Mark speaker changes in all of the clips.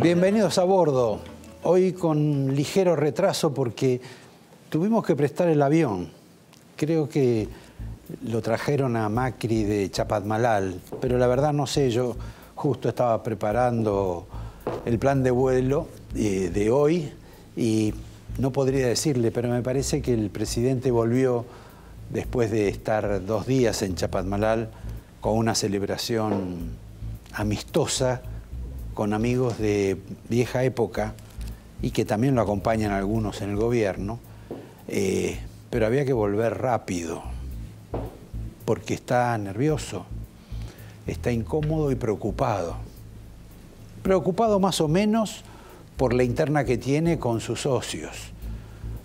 Speaker 1: Bienvenidos a bordo. Hoy con ligero retraso porque tuvimos que prestar el avión. Creo que lo trajeron a Macri de Chapadmalal, pero la verdad no sé, yo justo estaba preparando el plan de vuelo de hoy y no podría decirle, pero me parece que el presidente volvió después de estar 2 días en Chapadmalal con una celebración amistosa con amigos de vieja época y que también lo acompañan algunos en el gobierno, pero había que volver rápido porque está nervioso, está incómodo y preocupado. Preocupado más o menos por la interna que tiene con sus socios,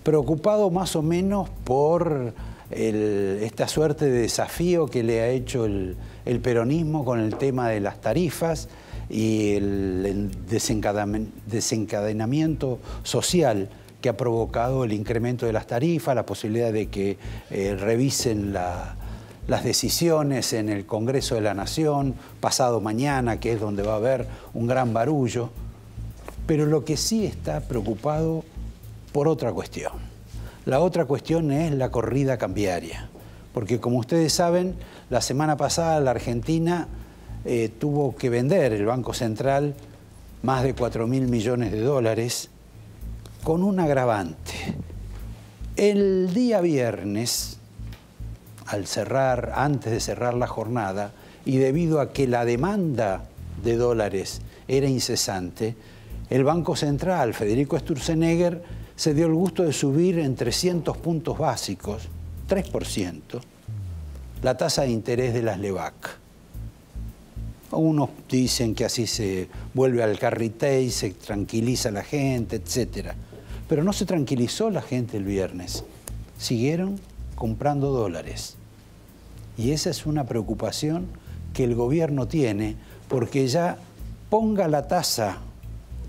Speaker 1: preocupado más o menos por esta suerte de desafío que le ha hecho el peronismo con el tema de las tarifas y el desencadenamiento social que ha provocado el incremento de las tarifas, la posibilidad de que revisen las decisiones en el Congreso de la Nación, pasado mañana, que es donde va a haber un gran barullo. Pero lo que sí está preocupado por otra cuestión. La otra cuestión es la corrida cambiaria. Porque como ustedes saben, la semana pasada la Argentina tuvo que vender el Banco Central más de 4.000 millones de dólares con un agravante. El día viernes, antes de cerrar la jornada, y debido a que la demanda de dólares era incesante, el Banco Central, Federico Sturzenegger, se dio el gusto de subir en 300 puntos básicos, 3%, la tasa de interés de las LEBAC. Unos dicen que así se vuelve al carrité, se tranquiliza la gente, etc. Pero no se tranquilizó la gente el viernes. Siguieron comprando dólares. Y esa es una preocupación que el gobierno tiene, porque ya ponga la tasa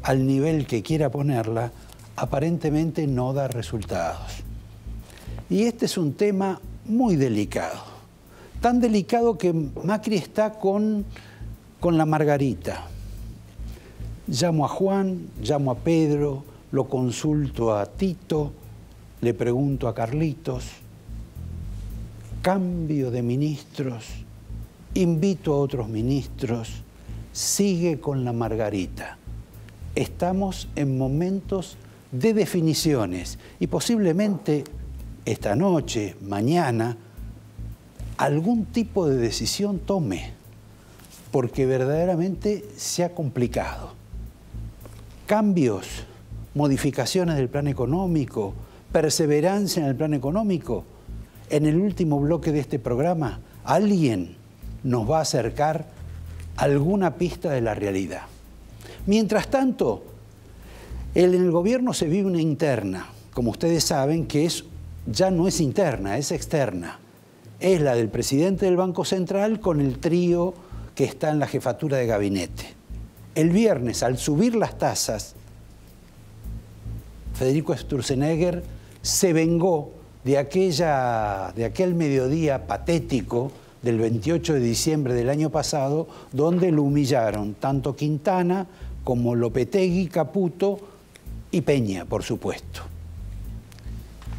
Speaker 1: al nivel que quiera ponerla, aparentemente no da resultados. Y este es un tema muy delicado. Tan delicado que Macri está con la margarita. Llamo a Juan, llamo a Pedro, lo consulto a Tito, le pregunto a Carlitos, cambio de ministros, invito a otros ministros, sigue con la margarita. Estamos en momentos de definiciones y posiblemente esta noche, mañana, algún tipo de decisión tome, porque verdaderamente se ha complicado. Cambios, modificaciones del plan económico, perseverancia en el plan económico. En el último bloque de este programa, alguien nos va a acercar alguna pista de la realidad. Mientras tanto, en el gobierno se vive una interna, como ustedes saben, que ya no es interna, es externa. Es la del presidente del Banco Central con el trío que está en la jefatura de gabinete. El viernes, al subir las tasas, Federico Sturzenegger se vengó de aquel mediodía patético del 28 de diciembre del año pasado, donde lo humillaron tanto Quintana como Lopetegui, Caputo y Peña, por supuesto.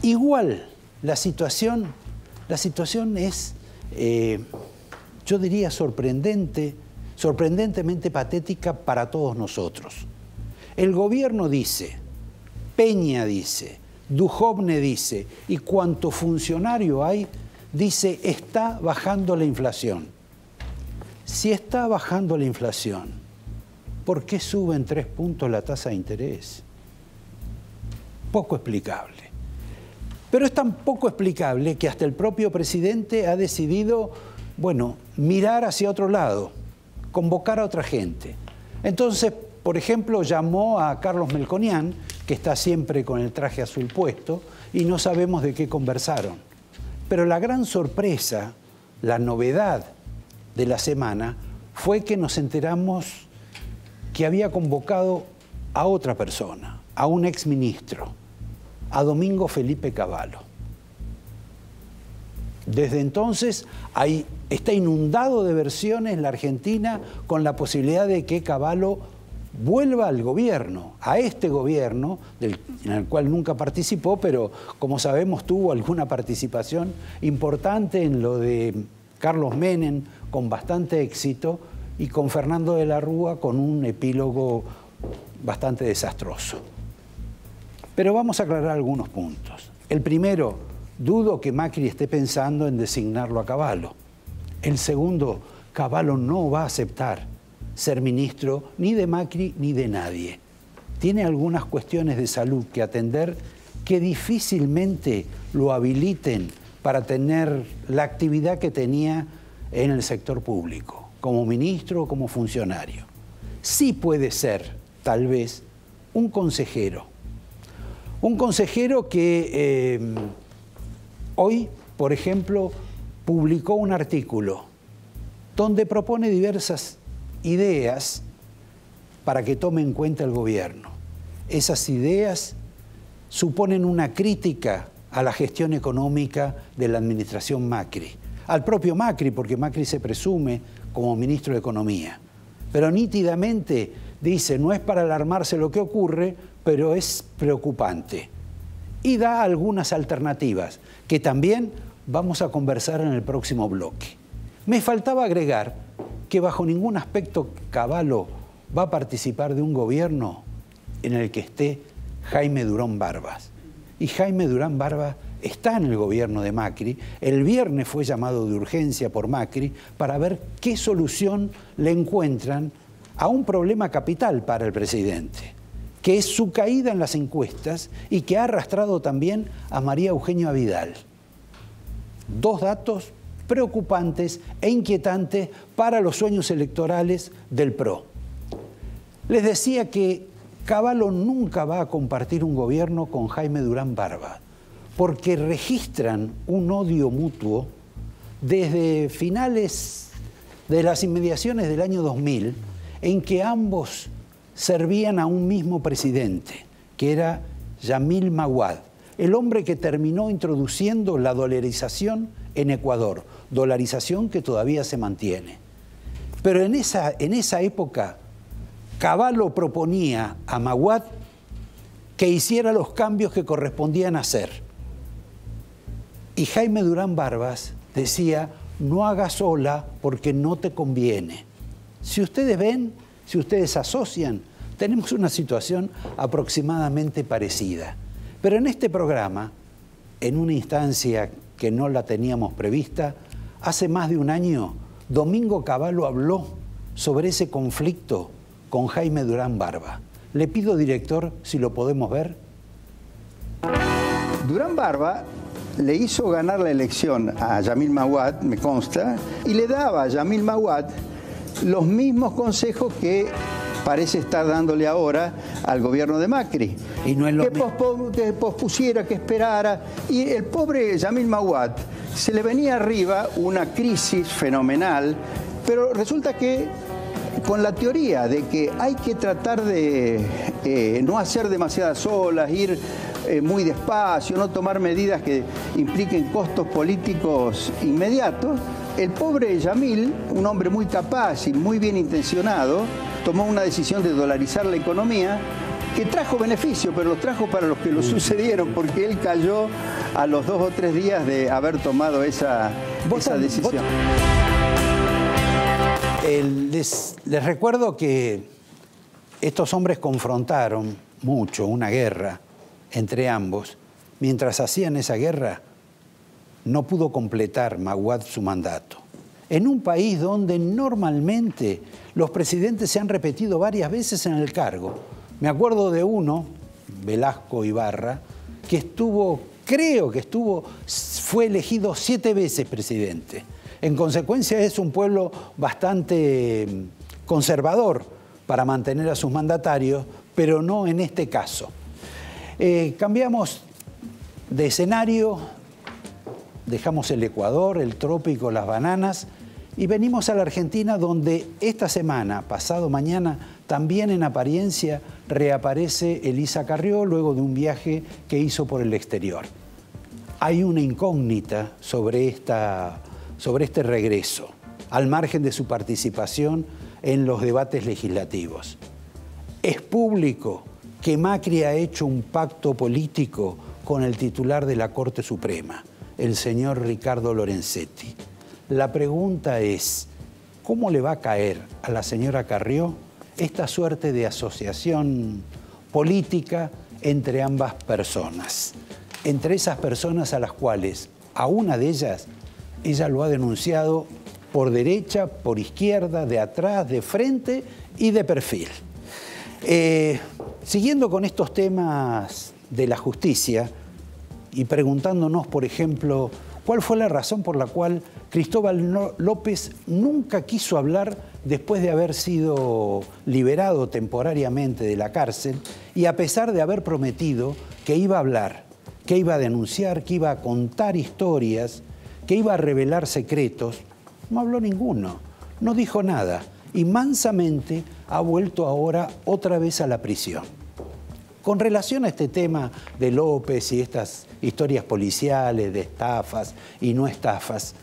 Speaker 1: Igual, la situación es, yo diría, sorprendentemente patética para todos nosotros. El gobierno dice, Peña dice, Duhovne dice, y cuanto funcionario hay, dice, está bajando la inflación. Si está bajando la inflación, ¿por qué suben 3 puntos la tasa de interés? Poco explicable. Pero es tan poco explicable que hasta el propio presidente ha decidido, bueno, mirar hacia otro lado, convocar a otra gente. Entonces, por ejemplo, llamó a Carlos Melconian, que está siempre con el traje azul puesto, y no sabemos de qué conversaron. Pero la gran sorpresa, la novedad de la semana, fue que nos enteramos que había convocado a otra persona, a un exministro, a Domingo Felipe Cavallo. Desde entonces está inundado de versiones la Argentina con la posibilidad de que Cavallo vuelva al gobierno, a este gobierno, en el cual nunca participó, pero como sabemos tuvo alguna participación importante en lo de Carlos Menem, con bastante éxito, y con Fernando de la Rúa con un epílogo bastante desastroso. Pero vamos a aclarar algunos puntos. El primero, dudo que Macri esté pensando en designarlo a Cavallo. El segundo, Cavallo no va a aceptar ser ministro ni de Macri ni de nadie. Tiene algunas cuestiones de salud que atender que difícilmente lo habiliten para tener la actividad que tenía en el sector público, como ministro o como funcionario. Sí puede ser, tal vez, un consejero. Un consejero que hoy, por ejemplo, publicó un artículo donde propone diversas ideas para que tome en cuenta el gobierno. Esas ideas suponen una crítica a la gestión económica de la administración Macri, al propio Macri, porque Macri se presume como ministro de Economía. Pero nítidamente dice, no es para alarmarse lo que ocurre, pero es preocupante. Y da algunas alternativas, que también vamos a conversar en el próximo bloque. Me faltaba agregar que bajo ningún aspecto Cavallo va a participar de un gobierno en el que esté Jaime Durán Barbas. Y Jaime Durán Barbas está en el gobierno de Macri. El viernes fue llamado de urgencia por Macri para ver qué solución le encuentran a un problema capital para el presidente, que es su caída en las encuestas y que ha arrastrado también a María Eugenia Vidal. Dos datos preocupantes e inquietantes para los sueños electorales del PRO. Les decía que Cavallo nunca va a compartir un gobierno con Jaime Durán Barbas, porque registran un odio mutuo desde finales de las inmediaciones del año 2000, en que ambos servían a un mismo presidente, que era Yamil Maguad, el hombre que terminó introduciendo la dolarización en Ecuador, dolarización que todavía se mantiene. Pero en esa época, Cavallo proponía a Maguad que hiciera los cambios que correspondían hacer. Y Jaime Durán Barbas decía, no hagas ola porque no te conviene. Si ustedes ven, si ustedes asocian, tenemos una situación aproximadamente parecida. Pero en este programa, en una instancia que no la teníamos prevista, hace más de un año, Domingo Cavallo habló sobre ese conflicto con Jaime Durán Barbas. Le pido, director, si lo podemos ver.
Speaker 2: Durán Barbas le hizo ganar la elección a Yamil Maguad, me consta, y le daba a Yamil Maguad los mismos consejos que parece estar dándole ahora al gobierno de Macri.
Speaker 1: Y no es lo
Speaker 2: que pospusiera, que esperara. Y el pobre Yamil Maguad se le venía arriba una crisis fenomenal, pero resulta que con la teoría de que hay que tratar de no hacer demasiadas olas, ir muy despacio, no tomar medidas que impliquen costos políticos inmediatos, el pobre Yamil, un hombre muy capaz y muy bien intencionado, tomó una decisión de dolarizar la economía que trajo beneficio, pero los trajo para los que lo sucedieron, porque él cayó a los 2 o 3 días de haber tomado esa decisión.
Speaker 1: Les recuerdo que estos hombres confrontaron mucho una guerra entre ambos. Mientras hacían esa guerra, no pudo completar Maguad su mandato. En un país donde normalmente los presidentes se han repetido varias veces en el cargo. Me acuerdo de uno, Velasco Ibarra, que fue elegido 7 veces presidente. En consecuencia es un pueblo bastante conservador para mantener a sus mandatarios, pero no en este caso. Cambiamos de escenario, dejamos el Ecuador, el trópico, las bananas, y venimos a la Argentina, donde esta semana, pasado mañana, también en apariencia reaparece Elisa Carrió luego de un viaje que hizo por el exterior. Hay una incógnita sobre este regreso, al margen de su participación en los debates legislativos. Es público que Macri ha hecho un pacto político con el titular de la Corte Suprema, el señor Ricardo Lorenzetti. La pregunta es, ¿cómo le va a caer a la señora Carrió esta suerte de asociación política entre ambas personas? Entre esas personas a las cuales, a una de ellas, ella lo ha denunciado por derecha, por izquierda, de atrás, de frente y de perfil. Siguiendo con estos temas de la justicia y preguntándonos, por ejemplo, ¿cuál fue la razón por la cual Cristóbal López nunca quiso hablar después de haber sido liberado temporariamente de la cárcel y a pesar de haber prometido que iba a hablar, que iba a denunciar, que iba a contar historias, que iba a revelar secretos? No habló ninguno, no dijo nada y mansamente ha vuelto ahora otra vez a la prisión. Con relación a este tema de López y estas historias policiales de estafas y no estafas,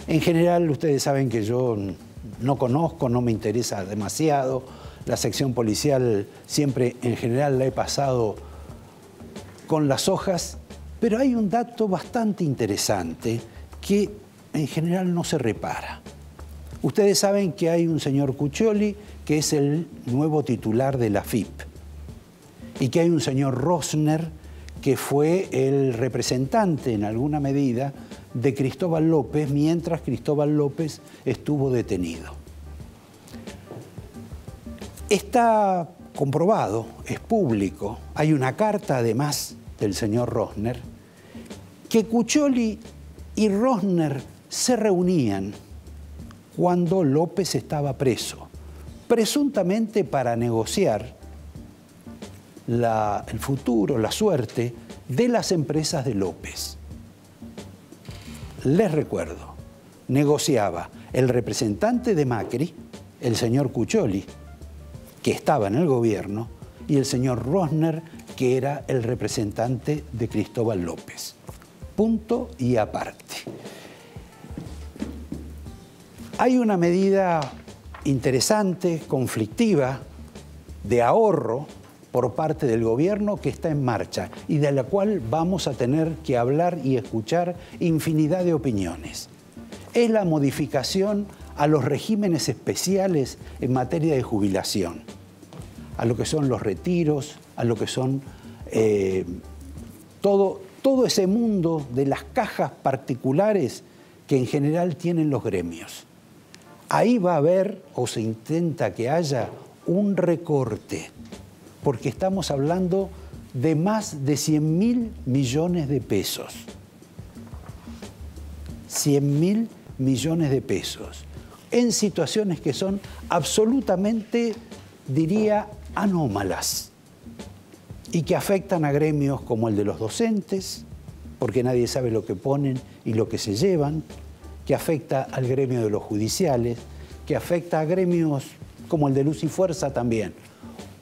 Speaker 1: en general ustedes saben que yo no conozco, no me interesa demasiado. La sección policial siempre en general la he pasado con las hojas, pero hay un dato bastante interesante que en general no se repara. Ustedes saben que hay un señor Cuccioli que es el nuevo titular de la AFIP y que hay un señor Rosner que fue el representante en alguna medida de Cristóbal López mientras Cristóbal López estuvo detenido. Está comprobado, es público, hay una carta además del señor Rosner, que Cuccioli y Rosner se reunían cuando López estaba preso, presuntamente para negociar el futuro, la suerte de las empresas de López. Les recuerdo, negociaba el representante de Macri, el señor Cuccioli, que estaba en el gobierno, y el señor Rosner, que era el representante de Cristóbal López. Punto y aparte. Hay una medida interesante, conflictiva, de ahorro por parte del gobierno que está en marcha y de la cual vamos a tener que hablar y escuchar infinidad de opiniones. Es la modificación a los regímenes especiales en materia de jubilación, a lo que son los retiros, a lo que son todo ese mundo de las cajas particulares que en general tienen los gremios. Ahí va a haber, o se intenta que haya, un recorte, porque estamos hablando de más de 100.000 millones de pesos. 100.000 millones de pesos, en situaciones que son absolutamente, diría, anómalas y que afectan a gremios como el de los docentes, porque nadie sabe lo que ponen y lo que se llevan, que afecta al gremio de los judiciales, que afecta a gremios como el de Luz y Fuerza también.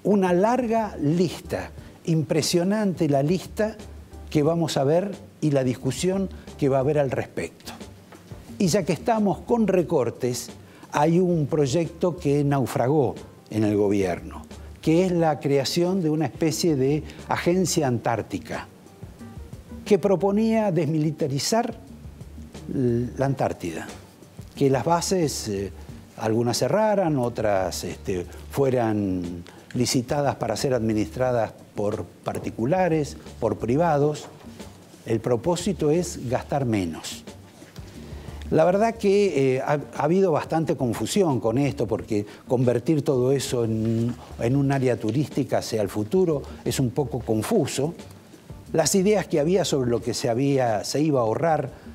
Speaker 1: Una larga lista, impresionante la lista que vamos a ver y la discusión que va a haber al respecto. Y ya que estamos con recortes, hay un proyecto que naufragó en el gobierno, que es la creación de una especie de agencia antártica, que proponía desmilitarizar la Antártida, que las bases, algunas cerraran, otras fueran licitadas para ser administradas por particulares, por privados. El propósito es gastar menos. La verdad que ha habido bastante confusión con esto, porque convertir todo eso en un área turística hacia el futuro es un poco confuso. Las ideas que había sobre lo que se iba a ahorrar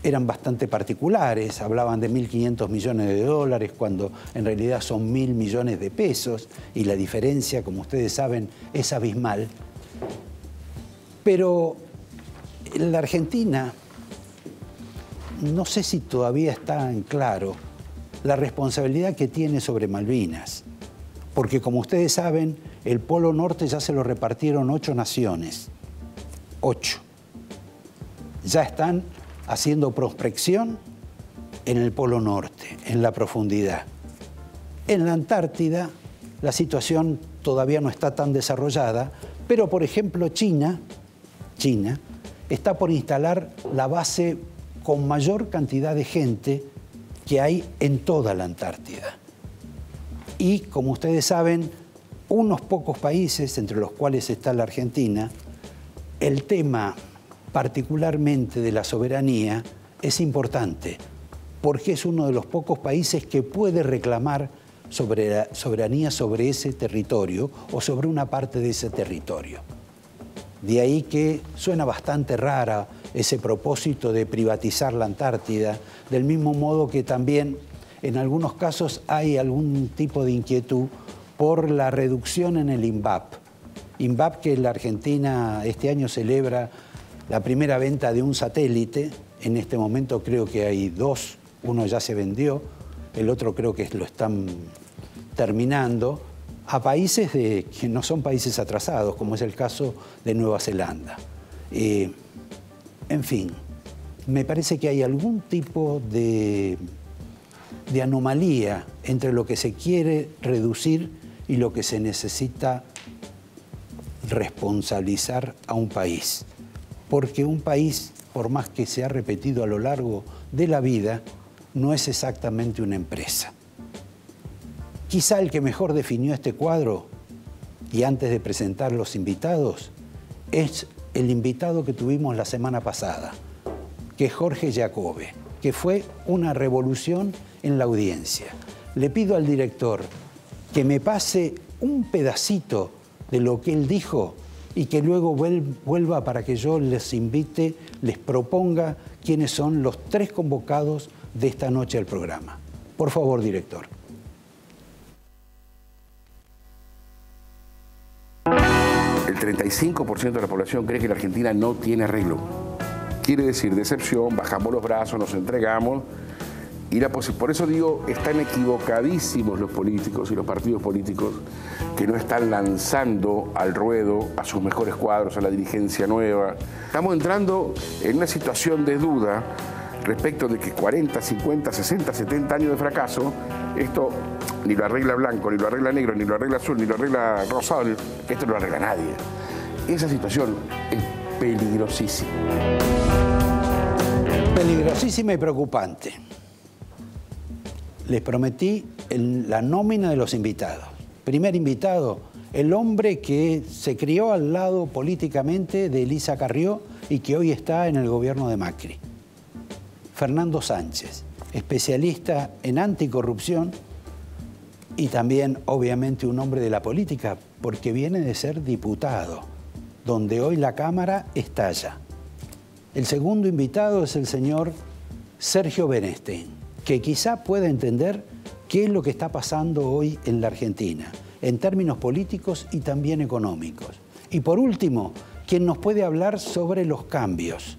Speaker 1: eran bastante particulares, hablaban de 1.500 millones de dólares cuando en realidad son 1.000 millones de pesos y la diferencia, como ustedes saben, es abismal. Pero en la Argentina, no sé si todavía está en claro la responsabilidad que tiene sobre Malvinas, porque como ustedes saben, el Polo Norte ya se lo repartieron 8 naciones, 8. Ya están haciendo prospección en el Polo Norte, en la profundidad. En la Antártida la situación todavía no está tan desarrollada, pero por ejemplo China está por instalar la base con mayor cantidad de gente que hay en toda la Antártida. Y como ustedes saben, unos pocos países, entre los cuales está la Argentina, el tema particularmente de la soberanía es importante, porque es uno de los pocos países que puede reclamar soberanía sobre ese territorio o sobre una parte de ese territorio. De ahí que suena bastante rara ese propósito de privatizar la Antártida, del mismo modo que también en algunos casos hay algún tipo de inquietud por la reducción en el INVAP. INVAP, que la Argentina este año celebra la primera venta de un satélite. En este momento creo que hay dos, uno ya se vendió, el otro creo que lo están terminando, a países que no son países atrasados, como es el caso de Nueva Zelanda. En fin, me parece que hay algún tipo de anomalía entre lo que se quiere reducir y lo que se necesita responsabilizar a un país. Porque un país, por más que se ha repetido a lo largo de la vida, no es exactamente una empresa. Quizá el que mejor definió este cuadro, y antes de presentar los invitados, es el invitado que tuvimos la semana pasada, que es Jorge Jacobe, que fue una revolución en la audiencia. Le pido al director que me pase un pedacito de lo que él dijo y que luego vuelva para que yo les invite, les proponga quiénes son los 3 convocados de esta noche al programa. Por favor, director.
Speaker 3: El 35% de la población cree que la Argentina no tiene arreglo. Quiere decir decepción, bajamos los brazos, nos entregamos. Y por eso digo, están equivocadísimos los políticos y los partidos políticos que no están lanzando al ruedo a sus mejores cuadros, a la dirigencia nueva. Estamos entrando en una situación de duda respecto de que 40, 50, 60, 70 años de fracaso, esto ni lo arregla blanco, ni lo arregla negro, ni lo arregla azul, ni lo arregla rosado, esto no lo arregla nadie. Esa situación es peligrosísima.
Speaker 1: Peligrosísima y preocupante. Les prometí la nómina de los invitados. Primer invitado, el hombre que se crió al lado políticamente de Elisa Carrió y que hoy está en el gobierno de Macri. Fernando Sánchez, especialista en anticorrupción y también, obviamente, un hombre de la política, porque viene de ser diputado, donde hoy la Cámara estalla. El segundo invitado es el señor Sergio Bernstein, que quizá pueda entender qué es lo que está pasando hoy en la Argentina, en términos políticos y también económicos. Y por último, quien nos puede hablar sobre los cambios,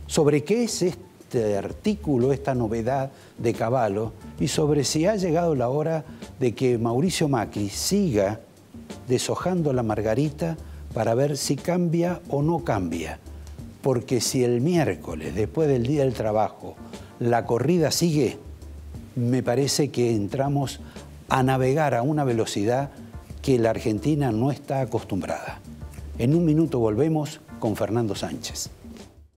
Speaker 1: sobre qué es este artículo, esta novedad de Cavallo, y sobre si ha llegado la hora de que Mauricio Macri siga deshojando la margarita para ver si cambia o no cambia. Porque si el miércoles, después del Día del Trabajo, la corrida sigue, me parece que entramos a navegar a una velocidad que la Argentina no está acostumbrada. En un minuto volvemos con Fernando Sánchez.